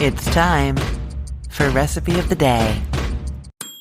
It's time for Recipe of the Day.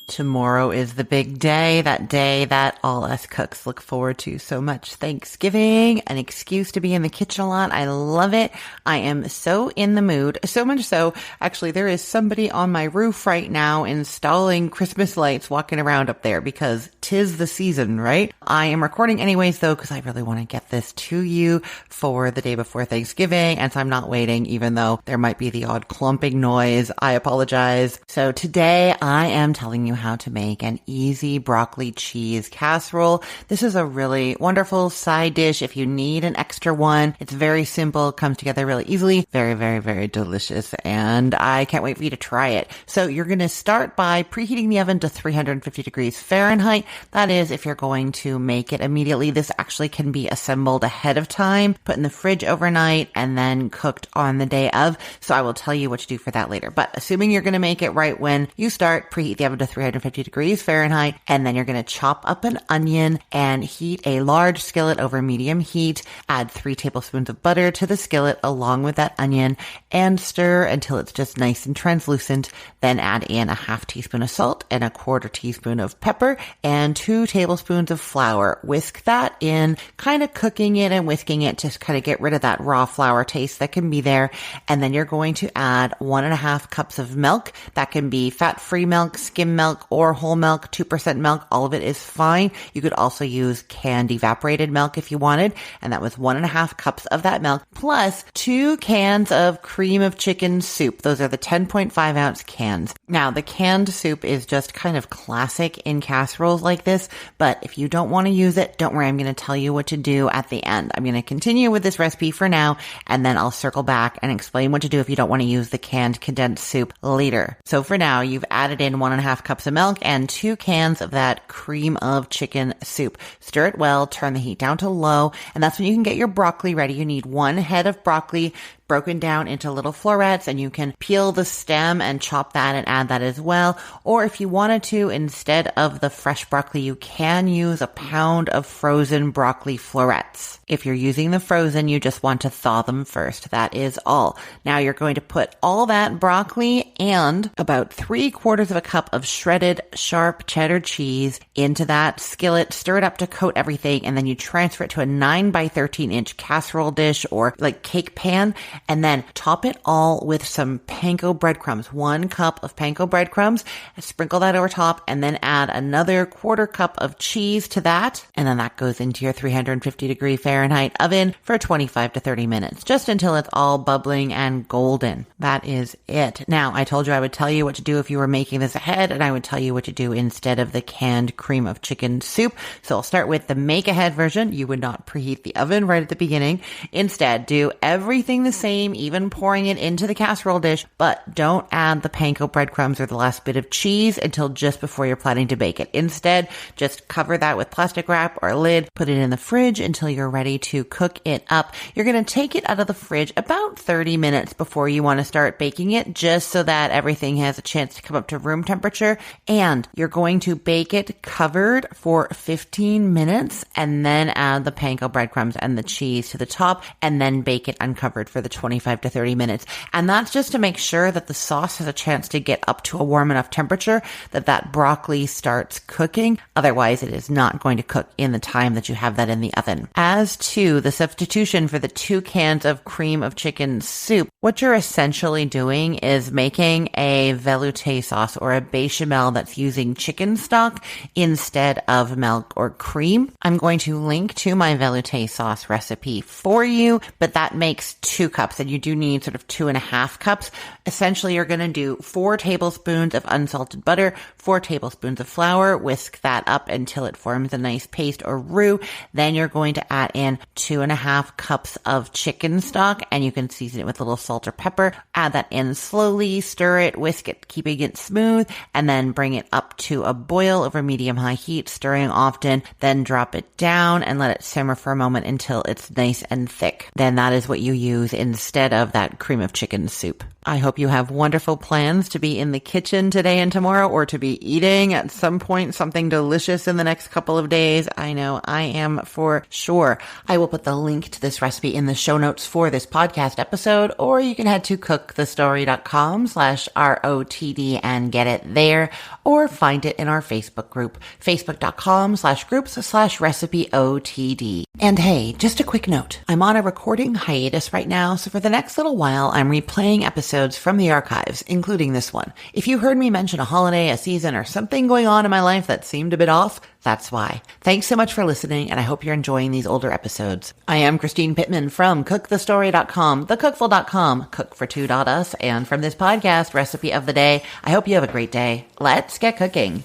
Tomorrow is the big day, that day that all us cooks look forward to so much. Thanksgiving, an excuse to be in the kitchen a lot. I love it. I am so in the mood. So much so, actually, there is somebody on my roof right now installing Christmas lights walking around up there because 'tis the season, right? I am recording anyways though because I really want to get this to you for the day before Thanksgiving, and so I'm not waiting even though there might be the odd clumping noise. I apologize. So today I am telling you how to make an easy broccoli cheese casserole. This is a really wonderful side dish if you need an extra one. It's very simple, comes together really easily, very, very, very delicious, and I can't wait for you to try it. So you're going to start by preheating the oven to 350 degrees Fahrenheit. That is if you're going to make it immediately. This actually can be assembled ahead of time, put in the fridge overnight, and then cooked on the day of. So I will tell you what to do for that later. But assuming you're going to make it right when you start, preheat the oven to 350 degrees Fahrenheit, and then you're going to chop up an onion and heat a large skillet over medium heat. Add 3 tablespoons of butter to the skillet along with that onion and stir until it's just nice and translucent. Then add in a half teaspoon of salt and a quarter teaspoon of pepper and 2 tablespoons of flour. Whisk that in, kind of cooking it and whisking it to kind of get rid of that raw flour taste that can be there. And then you're going to add 1.5 cups of milk. That can be fat-free milk, skim milk, or whole milk, 2% milk. All of it is fine. You could also use canned evaporated milk if you wanted. And that was 1.5 cups of that milk plus 2 cans of cream of chicken soup. Those are the 10.5 ounce cans. Now, the canned soup is just kind of classic in casseroles like this, but if you don't want to use it, don't worry. I'm going to tell you what to do at the end. I'm going to continue with this recipe for now, and then I'll circle back and explain what to do if you don't want to use the canned condensed soup later. So for now, you've added in 1.5 cups of milk and 2 cans of that cream of chicken soup. Stir it well, turn the heat down to low, and that's when you can get your broccoli ready. You need 1 head of broccoli broken down into little florets, and you can peel the stem and chop that and add that as well. Or if you wanted to, instead of the fresh broccoli, you can use a pound of frozen broccoli florets. If you're using the frozen, you just want to thaw them first. That is all. Now you're going to put all that broccoli and about 3/4 of a cup of shredded sharp cheddar cheese into that skillet, stir it up to coat everything, and then you transfer it to a 9 by 13 inch casserole dish or like cake pan. And then top it all with some panko breadcrumbs, 1 cup of panko breadcrumbs, sprinkle that over top, and then add another 1/4 cup of cheese to that. And then that goes into your 350 degree Fahrenheit oven for 25 to 30 minutes, just until it's all bubbling and golden. That is it. Now, I told you I would tell you what to do if you were making this ahead, and I would tell you what to do instead of the canned cream of chicken soup. So I'll start with the make ahead version. You would not preheat the oven right at the beginning. Instead, do everything the same, even pouring it into the casserole dish, but don't add the panko breadcrumbs or the last bit of cheese until just before you're planning to bake it. Instead, just cover that with plastic wrap or a lid, put it in the fridge until you're ready to cook it up. You're going to take it out of the fridge about 30 minutes before you want to start baking it, just so that everything has a chance to come up to room temperature. And you're going to bake it covered for 15 minutes and then add the panko breadcrumbs and the cheese to the top, and then bake it uncovered for the 25 to 30 minutes. And that's just to make sure that the sauce has a chance to get up to a warm enough temperature that broccoli starts cooking. Otherwise, it is not going to cook in the time that you have that in the oven. As to the substitution for the 2 cans of cream of chicken soup, what you're essentially doing is making a velouté sauce or a bechamel that's using chicken stock instead of milk or cream. I'm going to link to my velouté sauce recipe for you, but that makes 2 cups, and you do need sort of 2.5 cups. Essentially, you're going to do 4 tablespoons of unsalted butter, 4 tablespoons of flour, whisk that up until it forms a nice paste or roux. Then you're going to add in 2.5 cups of chicken stock, and you can season it with a little salt or pepper. Add that in slowly, stir it, whisk it, keeping it smooth, and then bring it up to a boil over medium-high heat, stirring often. Then drop it down and let it simmer for a moment until it's nice and thick. Then that is what you use in instead of that cream of chicken soup. I hope you have wonderful plans to be in the kitchen today and tomorrow, or to be eating at some point something delicious in the next couple of days. I know I am for sure. I will put the link to this recipe in the show notes for this podcast episode, or you can head to cookthestory.com/ROTD and get it there, or find it in our Facebook group, facebook.com/groups/recipeotd. And hey, just a quick note. I'm on a recording hiatus right now, so for the next little while, I'm replaying episodes from the archives, including this one. If you heard me mention a holiday, a season, or something going on in my life that seemed a bit off, that's why. Thanks so much for listening, and I hope you're enjoying these older episodes. I am Christine Pittman from cookthestory.com, thecookful.com, cookfor2.us, and from this podcast, Recipe of the Day. I hope you have a great day. Let's get cooking.